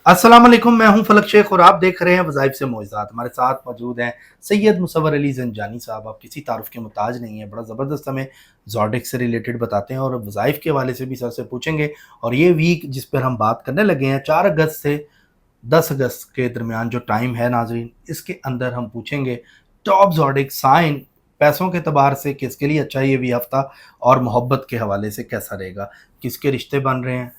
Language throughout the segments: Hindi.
अस्सलाम वालेकुम, मैं हूं फलक शेख और आप देख रहे हैं वज़ाइफ से मौइज़ात। हमारे साथ मौजूद हैं सैयद मुसव्वर अली ज़ंजानी साहब। आप किसी तारुफ़ के मुहताज नहीं हैं, बड़ा ज़बरदस्त हमें ज़ोडिक से रिलेटेड बताते हैं और वज़ाइफ के हवाले से भी सर से पूछेंगे। और ये वीक जिस पर हम बात करने लगे हैं 4 अगस्त से 10 अगस्त के दरमियान जो टाइम है नाज़रीन, इसके अंदर हम पूछेंगे टॉप ज़ोडिक साइन पैसों के एतबार से किसके लिए अच्छा है ये भी हफ़्ता, और मोहब्बत के हवाले से कैसा रहेगा, किसके रिश्ते बन रहे हैं,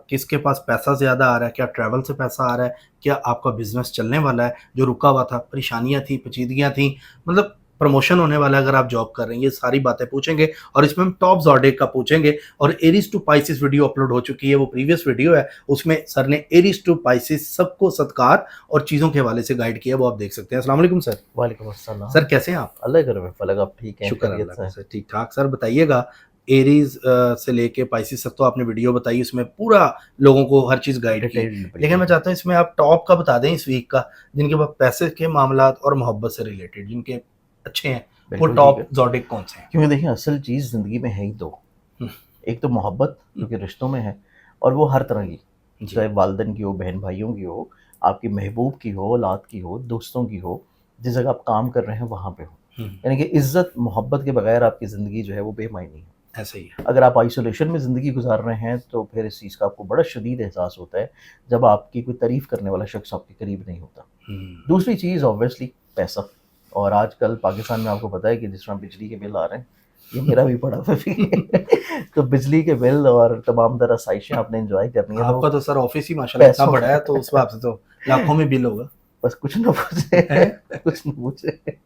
किसके पास पैसा ज़्यादा आ रहा है, क्या ट्रैवल से पैसा आ रहा है, क्या आपका बिज़नेस चलने वाला है, जो रुका हुआ था, परेशानियाँ थी, पेचीदगियाँ थी, मतलब प्रमोशन होने वाला है अगर आप जॉब कर रहे हैं, ये सारी बातें पूछेंगे। और इसमें हम टॉप ज़ोडिक का पूछेंगे। और Aries to Pisces video upload हो चुकी है, वो प्रीवियस वीडियो है, उसमें सर ने एरीज टू पाइसिस सबको सत्कार और चीज़ों के हवाले से गाइड किया, वो आप देख सकते हैं। अस्सलाम वालेकुम सर। वालेकुम अस्सलाम। सर कैसे हैं आप? अल्लाह के करम फलक, आप ठीक हैं? शुक्र खैरियत अल्लाह से का हैं? सर, ठीक ठाक। सर बताइएगा, एरीज से लेके पाइसिस तक तो आपने वीडियो बताई, उसमें पूरा लोगों को हर चीज़ गाइड की। डिटेल्ड लेकिन मैं बिल्कुल। चाहता हूँ इसमें आप टॉप का बता दें इस वीक का, जिनके पास पैसे के मामलात और मोहब्बत से रिलेटेड जिनके अच्छे हैं, वो बिल्कुल ठीक है। टॉप ज़ोडिक कौन से हैं? क्योंकि देखिए असल चीज़ ज़िंदगी में है ही 2। हुँ, एक तो मोहब्बत हुँ, जो कि रिश्तों में है, और वो हर तरह की, जी, चाहे वालिदैन की हो, बहन-भाइयों की हो, आपकी महबूब की हो, औलाद की हो, दोस्तों की हो, जिस जगह आप काम कर रहे हैं वहाँ पे हो। हुँ, यानी कि इज़्ज़त, मोहब्बत के बगैर आपकी ज़िंदगी जो है वो बेमायनी है। ऐसा ही है। अगर आप आइसोलेशन में ज़िंदगी गुज़ार रहे हैं तो फिर इस चीज़ का आपको बड़ा शदीद एहसास होता है, जब आपकी कोई तारीफ़ करने वाला शख्स आपके करीब नहीं होता। हुँ, दूसरी चीज़ ऑब्वियसली पैसा। और आजकल पाकिस्तान में आपको पता है कि जिस तरह बिजली के बिल आ रहे हैं, ये मेरा भी पड़ा हुआ भी है। तो बिजली के बिल और तमाम तरह आसाइशें आपने एंजॉय करनी है, तो आपका तो सर ऑफिस ही माशाल्लाह इतना पैसों बड़ा है, तो उस हिसाब से तो लाखों में बिल होगा। बस कुछ ना पूछे, हैं? कुछ ना पूछे।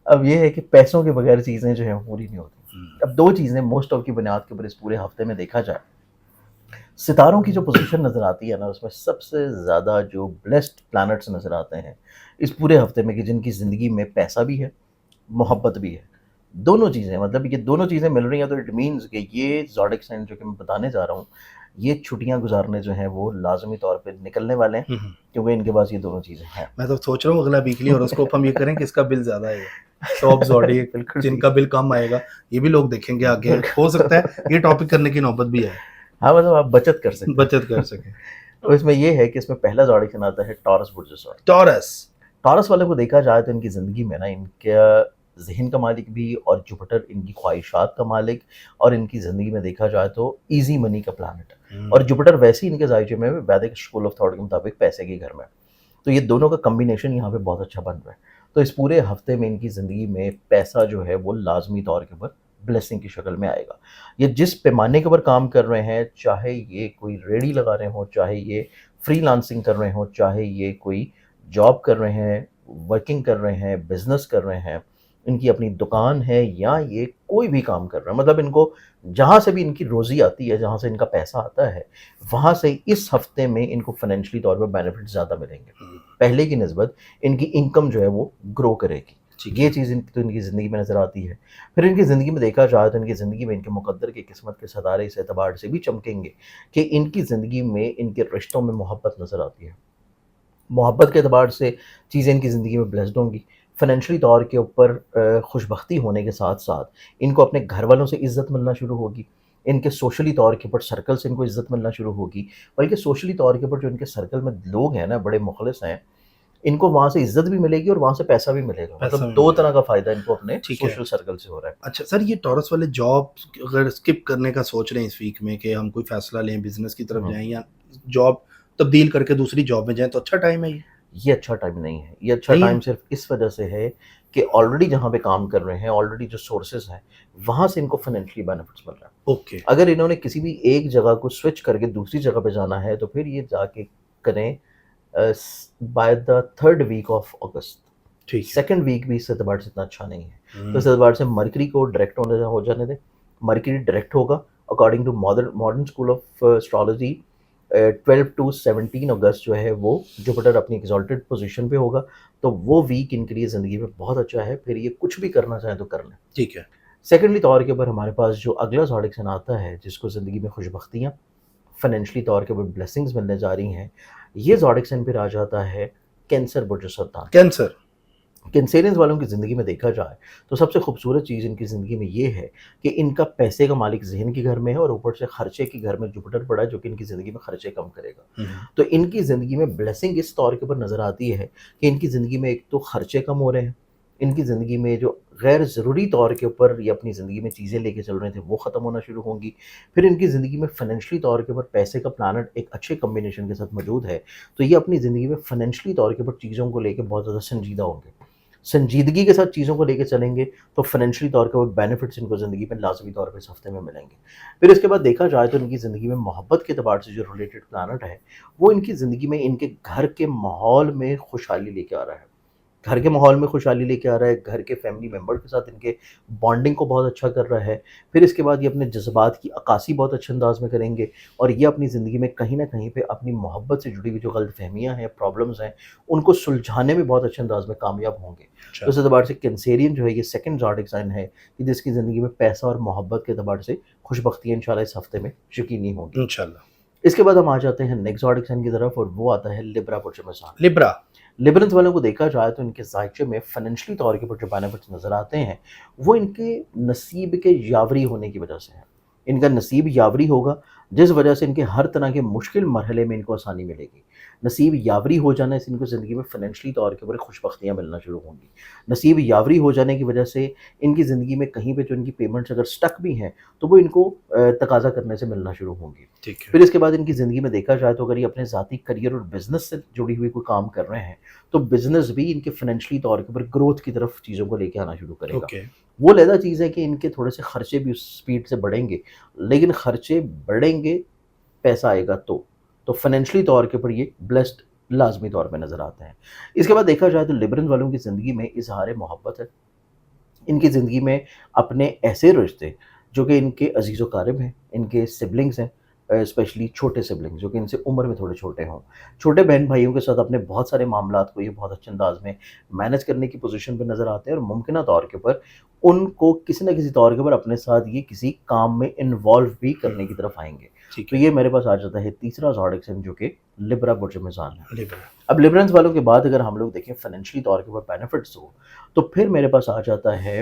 अब ये है कि पैसों के बगैर चीज़ें जो हैं पूरी नहीं होती। हुँ, अब दो चीज़ें मोस्ट ऑफ की बुनियाद के ऊपर इस पूरे हफ्ते में देखा जाए, सितारों की जो पोजीशन नज़र आती है ना, उसमें सबसे ज़्यादा जो ब्लेस्ड प्लैनेट्स नज़र आते हैं इस पूरे हफ्ते में, कि जिनकी ज़िंदगी में पैसा भी है, मोहब्बत भी है। दोनों चीज़ें, मतलब ये दोनों चीज़ें मिल रही हैं, तो इट मीन्स कि ये ज़ोडिक साइन जो कि मैं बताने जा रहा हूँ, ये छुट्टियाँ गुज़ारने जो हैं वो लाज़मी तौर पे निकलने वाले हैं, हुँ, हुँ। क्योंकि इनके पास ये दोनों चीज़ें हैं। मैं तो सोच रहा हूँ अगला वीकली हॉरोस्कोप हम ये करें किसका बिल ज़्यादा आएगा। टॉप ज़ोडिएक बिल्कुल जिनका ठीक। बिल कम आएगा, ये भी लोग देखेंगे आगे। हो सकता है बिल्कुल। ये टॉपिक करने की नौबत भी आए, हाँ, मतलब आप बचत कर सकते बचत कर हैं। सकें। तो इसमें ये है कि इसमें पहला ज़ोडिक साइन आता है टॉरस बुर्ज सॉर। टॉरस। टॉरस वाले को देखा जाए तो इनकी ज़िंदगी में ना, इनका ज़हन का मालिक भी और जुपिटर इनकी ख्वाहिशात का मालिक, और इनकी ज़िंदगी में देखा जाए तो ईज़ी मनी का प्लैनेट है। और हुँ, जुपिटर वैसे ही इनके ज़ायचे में वैदिक स्कूल ऑफ थॉट के मुताबिक पैसे के घर में है। तो ये दोनों का कॉम्बिनेशन यहाँ पे बहुत अच्छा बन रहा है। तो इस पूरे हफ्ते में इनकी ज़िंदगी में पैसा जो है वो लाज़मी तौर के ऊपर ब्लेसिंग की शक्ल में आएगा। ये जिस पैमाने के ऊपर काम कर रहे हैं, चाहे ये कोई रेहड़ी लगा रहे हों, चाहे ये फ्रीलांसिंग कर रहे हों, चाहे ये कोई जॉब कर रहे हैं, वर्किंग कर रहे हैं, बिज़नेस कर रहे हैं, इनकी अपनी दुकान है, या ये कोई भी काम कर रहे हैं, मतलब इनको जहाँ से भी इनकी रोज़ी आती है, जहाँ से इनका पैसा आता है, वहाँ से इस हफ्ते में इनको फाइनेंशियली तौर पे बेनिफिट ज़्यादा मिलेंगे। हुँ, पहले की निस्बत इनकी इनकम जो है वो ग्रो करेगी। ठीक ये है। चीज़ तो इनकी ज़िंदगी में नज़र आती है। फिर इनकी ज़िंदगी में देखा जाए तो इनकी ज़िंदगी में इनके मुक़द्दर की किस्मत के सितारे इस एतबार से भी चमकेंगे कि इनकी ज़िंदगी में इनके रिश्तों में मोहब्बत नज़र आती है। मोहब्बत के एतबार से चीज़ें इनकी ज़िंदगी में ब्लेस्ड होंगी। फाइनेंशियली तौर के ऊपर खुशबख्ती होने के साथ-साथ इनको अपने घरवालों से इज़्ज़त मिलना शुरू होगी। इनके सोशली तौर के ऊपर सर्कल से इनको इज़्ज़त मिलना शुरू होगी। बल्कि सोशली तौर के ऊपर जो इनके सर्कल में लोग हैं ना, बड़े मुख़लिस हैं, इनको वहाँ से इज़्ज़त भी मिलेगी और वहाँ से पैसा भी मिलेगा। पैसा मतलब भी 2 तरह मिलेगा, का फ़ायदा इनको अपने ठीक है। सोशल सर्कल से हो रहा है। अच्छा सर, ये टॉरस वाले जॉब अगर स्किप करने का सोच रहे हैं इस वीक में कि हम कोई फ़ैसला लें, बिज़नेस की तरफ हुँ। जाएँ या जॉब तब्दील करके दूसरी जॉब में जाएँ, तो अच्छा टाइम है ये? ये अच्छा टाइम नहीं है। ये अच्छा नहीं है? टाइम सिर्फ़ इस वजह से है कि ऑलरेडी जहाँ पे काम कर रहे हैं, ऑलरेडी जो सोर्सेज़ हैं, वहाँ से इनको फाइनेंशियली बेनिफिट्स मिल रहा है। ओके, अगर इन्होंने किसी भी एक जगह को स्विच करके दूसरी जगह पे जाना है, तो फिर ये जाके करें by the 3rd week of अगस्त। ठीक है। 2nd वीक भी इस एतबार से इतना अच्छा नहीं है। तो हुँ, इस एतबार से मरकरी को डायरेक्ट होने हो जाने दें। मरकरी डायरेक्ट होगा according to modern modern school of astrology. 12 to 17 अगस्त जो है वो जुपिटर अपनी एक्सॉल्टेड पोजीशन पे होगा। तो वो वीक इनके लिए ज़िंदगी में बहुत अच्छा है, फिर ये कुछ भी करना चाहें तो कर लें। ठीक है। सेकेंडली तौर के ऊपर हमारे पास जो अगला ज़ोडिक साइन आता है, जिसको ज़िंदगी में खुशबख्तियाँ, फाइनेंशियली तौर के ऊपर ब्लेसिंग्स मिलने जा रही हैं, ये ज़ोडिक साइन फिर आ जाता है कैंसर बुर्ज सरदान। कैंसर, कैंसेरियंस वालों की ज़िंदगी में देखा जाए तो सबसे खूबसूरत चीज़ इनकी ज़िंदगी में ये है कि इनका पैसे का मालिक ज़हन के घर में है और ऊपर से खर्चे के घर में जुपिटर पड़ा है जो कि इनकी ज़िंदगी में खर्चे कम करेगा। हम्म, तो इनकी ज़िंदगी में ब्लेसिंग इस तौर के ऊपर नज़र आती है कि इनकी ज़िंदगी में एक तो खर्चे कम हो रहे हैं, इनकी ज़िंदगी में जो गैर ज़रूरी तौर के ऊपर ये अपनी ज़िंदगी में चीज़ें लेके चल रहे थे वो ख़त्म होना शुरू होंगी। फिर इनकी ज़िंदगी में फाइनेंशियली तौर के ऊपर पैसे का प्लैनेट एक अच्छे कॉम्बिनेशन के साथ मौजूद है, तो ये अपनी ज़िंदगी में फाइनेंशियली तौर के ऊपर चीज़ों को लेके बहुत ज़्यादा संजीदा होंगे। संजीदगी के साथ चीज़ों को लेके चलेंगे तो फाइनेंशियली तौर के वो बेनिफिट्स इनको ज़िंदगी में लाज़मी तौर पे इस हफ़्ते में मिलेंगे। फिर इसके बाद देखा जाए तो इनकी ज़िंदगी में मोहब्बत के एतबार से जो रिलेटेड प्लैनेट है, वो इनकी ज़िंदगी में इनके घर के माहौल में खुशहाली लेके आ रहा है। घर के माहौल में खुशहाली लेके आ रहा है, घर के फैमिली मेंबर के साथ इनके बॉन्डिंग को बहुत अच्छा कर रहा है। फिर इसके बाद ये अपने जज़्बात की अक्कासी बहुत अच्छे अंदाज़ में करेंगे और ये अपनी ज़िंदगी में कहीं न कहीं पे अपनी मोहब्बत से जुड़ी हुई जो गलतफ़हमियाँ हैं, प्रॉब्लम्स हैं, उनको सुलझाने में बहुत अच्छे अंदाज़ में कामयाब होंगे। अच्छा। तो इस एतबार से कैंसेरियन जो है ये सेकंड ज़ोडिक साइन है कि जिसकी ज़िंदगी में पैसा और मोहब्बत के एतबार से खुशबख्तियाँ इंशाल्लाह इस हफ़्ते में यकीनी होंगी। इंशाल्लाह। इसके बाद हम आ जाते हैं नेक्स्ट ज़ोडिक साइन की तरफ और वो आता है लिब्रा पुरुषमसान। लिब्रा। लिबरल्स वालों को देखा जाए तो इनके ज़ायचे में फाइनेंशियली तौर के ऊपर जो बेनिफिट्स नज़र आते हैं, वो इनके नसीब के यावरी होने की वजह से है। इनका नसीब यावरी होगा, जिस वजह से इनके हर तरह के मुश्किल मरहले में इनको आसानी मिलेगी। नसीब यावरी हो जाने से इनको ज़िंदगी में फाइनेंशियली तौर के ऊपर खुशबख्तियाँ मिलना शुरू होंगी। नसीब यावरी हो जाने की वजह से इनकी ज़िंदगी में कहीं पे जो इनकी पेमेंट्स अगर स्टक भी हैं, तो वो इनको तकाज़ा करने से मिलना शुरू होंगी। ठीक है। फिर इसके बाद इनकी ज़िंदगी में देखा जाए तो अगर ये अपने ज़ाती करियर और बिज़नेस से जुड़ी हुई कोई काम कर रहे हैं, तो बिज़नेस भी इनके फाइनेंशियली तौर के ऊपर ग्रोथ की तरफ चीज़ों को लेके आना शुरू करेगा। ओके। वो अलहदा चीज़ है कि इनके थोड़े से खर्चे भी उस स्पीड से बढ़ेंगे, लेकिन खर्चे बढ़ेंगे, पैसा आएगा तो। तो फाइनेंशियली तौर के ऊपर ये ब्लेस्ड लाज़मी तौर पे नज़र आते हैं। इसके बाद देखा जाए तो लिबरल वालों की ज़िंदगी में इज़हार मोहब्बत है। इनकी ज़िंदगी में अपने ऐसे रिश्ते जो कि इनके अज़ीज़ व क़ारिब हैं, इनके सिबलिंग्स हैं, स्पेशली छोटे सिबलिंग्स जो कि इनसे उम्र में थोड़े छोटे हों। छोटे बहन-भाइयों के साथ अपने बहुत सारे मामलात को ये बहुत अच्छे अंदाज़ में मैनेज करने की पोज़ीशन पे नज़र आते हैं और मुमकिना तौर के ऊपर उनको किसी न किसी तौर के ऊपर अपने साथ ये किसी काम में इन्वॉल्व भी करने की तरफ आएँगे। ठीक तो है। ये मेरे पास आ जाता है तीसरा ज़ोडिक साइन जो कि लिब्रा बुर्ज मिज़ान है। लिब्रा। अब लिबरेंस वालों के बाद अगर हम लोग देखें फाइनेंशियली तौर के ऊपर बेनिफिट्स हो, तो फिर मेरे पास आ जाता है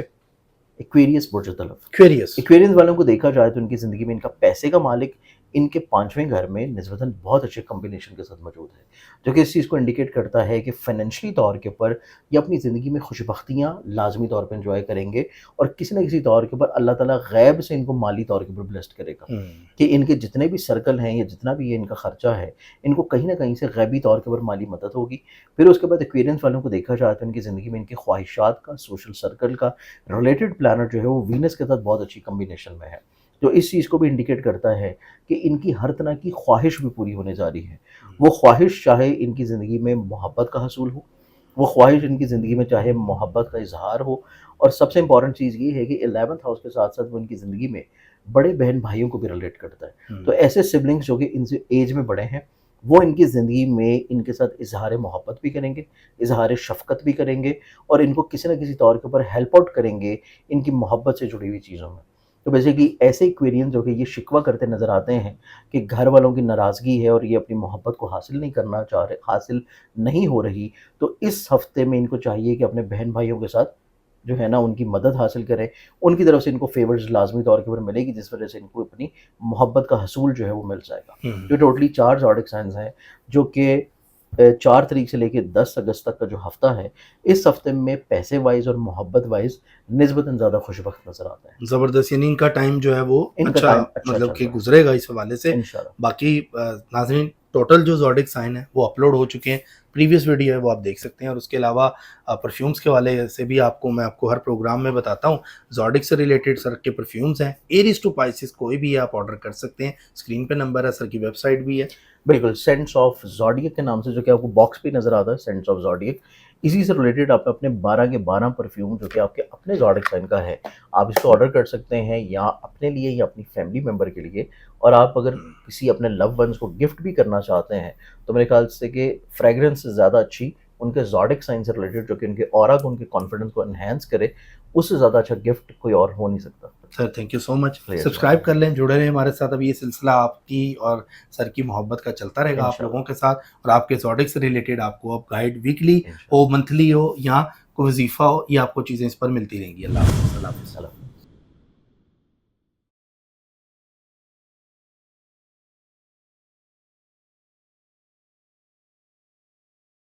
एक्वेरियस बुर्ज तलफ। क्वेरियस। एक्वेरियंस वालों को देखा जाए तो उनकी ज़िंदगी में इनका पैसे का मालिक इनके 5वें घर में निस्बतन बहुत अच्छे कॉम्बिनेशन के साथ मौजूद है, जो कि इस चीज़ को इंडिकेट करता है कि फाइनेंशियली तौर के ऊपर ये अपनी ज़िंदगी में खुशबख्तियाँ लाज़मी तौर पे एन्जॉय करेंगे और किसी न किसी तौर के ऊपर अल्लाह ताला गैब से इनको माली तौर के ऊपर ब्लेस्ड करेगा। हुँ। कि इनके जितने भी सर्कल हैं या जितना भी ये इनका खर्चा है, इनको कहीं न कहीं से गैबी तौर के ऊपर माली मदद होगी। फिर उसके बाद एक्वेरियंस वालों को देखा जाए तो इनकी ज़िंदगी में इनकी ख्वाहिशात का, सोशल सर्कल का रिलेटेड प्लैनेट जो है वो वीनस के साथ बहुत अच्छी कॉम्बिनेशन में है। जो इस चीज़ को भी इंडिकेट करता है कि इनकी हर तरह की ख्वाहिश भी पूरी होने जा रही है। वो ख्वाहिश चाहे इनकी ज़िंदगी में मोहब्बत का हसूल हो, वो ख्वाहिश इनकी ज़िंदगी में चाहे मोहब्बत का इज़हार हो और सबसे इम्पोर्टेंट चीज़ ये है कि 11th हाउस के साथ-साथ वो इनकी ज़िंदगी में बड़े बहन-भाइयों को भी रिलेट करता है। तो हुँ। ऐसे सिबलिंग्स जो कि इनसे एज में बड़े हैं, वो इनकी ज़िंदगी में इनके साथ इज़हार मोहब्बत भी करेंगे, इज़हार शफ़क़त भी करेंगे और इनको किसी न किसी तौर के ऊपर हेल्प आउट करेंगे इनकी मोहब्बत से जुड़ी हुई चीज़ों में। तो बेसिकली ऐसे एक्वेरियन जो कि ये शिकवा करते नज़र आते हैं कि घर वालों की नाराज़गी है और ये अपनी मोहब्बत को हासिल नहीं करना चाह रहे, हासिल नहीं हो रही, तो इस हफ़्ते में इनको चाहिए कि अपने बहन-भाइयों के साथ जो है ना उनकी मदद हासिल करें। उनकी तरफ से इनको फ़ेवर्स लाज़मी तौर के ऊपर मिलेगी जिस वज़ह से इनको अपनी मोहब्बत का हसूल जो है वो मिल जाएगा। हुँ। जो टोटली 4 ज़ोडिक साइन्स हैं जो कि 4 तारीख से लेके 10 अगस्त तक का जो हफ़्ता है, इस हफ़्ते में पैसे वाइज़ और मोहब्बत वाइज़ निस्बतन ज़्यादा खुशबख्त नज़र आता है। ज़बरदस्त, यानी इनका टाइम जो है वो इनका अच्छा, टाइम अच्छा मतलब चल कि रहा है, गुज़रेगा इस हवाले से। इंशाल्लाह। बाकी नाज़रीन, टोटल जो ज़ोडिक साइन है वो अपलोड हो चुके हैं। प्रीवियस वीडियो है वो आप देख सकते हैं और उसके अलावा परफ्यूम्स के हवाले से भी मैं आपको हर प्रोग्राम में बताता हूँ। ज़ोडिक से रिलेटेड सर के परफ्यूम्स हैं। एरीज़ टू पाइसेस कोई भी आप ऑर्डर कर सकते हैं। स्क्रीन पे नंबर है, सर की वेबसाइट भी है। बिल्कुल, सेंट्स ऑफ ज़ोडिएक के नाम से जो कि आपको बॉक्स पे नज़र आता है, सेंट्स ऑफ ज़ोडिएक। इसी से रिलेटेड आप अपने 12 के 12 परफ्यूम जो कि आपके अपने ज़ोडिएक साइन का है, आप इसको ऑर्डर कर सकते हैं या अपने लिए या अपनी फैमिली मेंबर के लिए। और आप अगर किसी अपने लव्ड वन्स को गिफ्ट भी करना चाहते हैं, तो मेरे ख्याल से कि फ्रेग्रेंस से ज़्यादा अच्छी उनके ज़ोडिएक साइन से रिलेटेड जो कि उनके ऑरा को, उनके कॉन्फिडेंस को एनहांस करे, उससे ज़्यादा अच्छा गिफ्ट कोई और हो नहीं सकता। Sir thank you so much. Player subscribe कर लें, जुड़े रहें हमारे साथ। अब ये सिलसिला आपकी और सर की मोहब्बत का चलता रहेगा आप इंशाल्लाह, लोगों के साथ, और आपके ज़ोडिक से रिलेटेड आपको अब गाइड वीकली इंशाल्लाह। हो, मंथली हो, या कोई वजीफ़ा हो, ये आपको चीज़ें इस पर मिलती रहेंगी। अल्लाह हाफ़िज़। अल्लाह हाफ़िज़। सलाम।